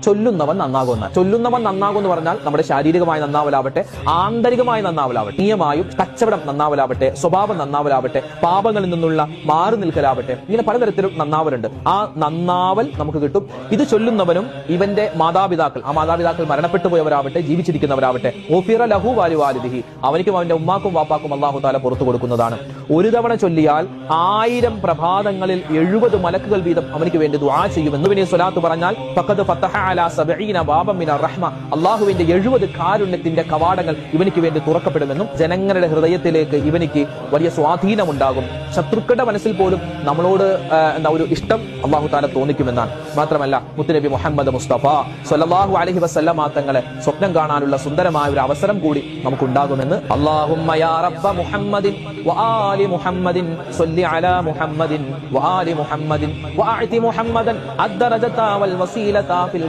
ചൊല്ലുന്നവൻ നന്നാകുന്ന. ചൊല്ലുന്നവൻ നന്നാകും എന്ന് പറഞ്ഞാൽ നമ്മുടെ ശാരീരികമായ നന്നാവലാവട്ടെ, ആന്തരികമായ നന്നാവലാവട്ടെ, നീയമായും കച്ചവടം നന്നാവലാവട്ടെ, സ്വഭാവം നന്നാവലാവട്ടെ, പാപങ്ങളിൽ നിന്നുള്ള മാറി നിൽക്കലാവട്ടെ, ഇങ്ങനെ പലതരത്തിലും നന്നാവലുണ്ട്. ആ നന്നാവൽ നമുക്ക് കിട്ടും. ഇത് ചൊല്ലുന്നവനും ഇവന്റെ മാതാപിതാക്കൾ, ആ മാതാപിതാക്കൾ മരണപ്പെട്ടു പോയവരാവട്ടെ, ജീവിച്ചിരിക്കുന്നവരാവട്ടെ, ഓഫിറ ലഹു വാലി വാലിദിഹി, അവനിക്കും അവന്റെ ഉമ്മാക്കും വാപ്പാക്കും അല്ലാഹു തആല പുറത്തു കൊടുക്കുന്നതാണ്. ഒരു തവണ ചൊല്ലിയാൽ 1000 പ്രഭാതങ്ങളിൽ 70 മലക്കുകൾ വീതം അവനിക്ക് വേണ്ടി ദുആ ചെയ്യുമെന്ന് നബി സ്വലാത്ത് പറഞ്ഞാൽ ഫഖദ് ഫതഹ അലാ 70 ബാബൻ മിനർ റഹ്മ, അല്ലാഹുവിന്റെ 70 കാരുണ്യത്തിന്റെ കവാടങ്ങൾ ഇവനിക്ക് വേണ്ടി തുറക്കപ്പെടുമെന്നും ജനങ്ങളുടെ ഹൃദയത്തിലേക്ക് ഇവനിക്ക് വലിയ സ്വാധീനമുണ്ടാകും. ശത്രുക്കളുടെ മനസ്സിൽ പോലും നമ്മളോട് ഒരു ഇഷ്ടം അല്ലാഹു തആല തോന്നിക്കുമെന്നാണ്. മാത്രമല്ല മുത്തുനബി മുഹമ്മദ് മുസ്തഫ സ്വല്ലല്ലാഹു അലൈഹി വസല്ലമ തങ്ങളെ സ്വപ്നം കാണാനുള്ള സുന്ദരമായ ഒരു അവസരം കൂടി നമുക്കുണ്ടാകുമെന്ന്. അല്ലാഹുമ്മ യാ റബ്ബ മുഹമ്മദിൻ വആലി മുഹമ്മദിൻ സ്വല്ലി അലാ മുഹമ്മദിൻ വആലി മുഹമ്മദിൻ വഅതി മുഹമ്മദൻ അദ്ദറജത വൽ വസീലത ഫിൽ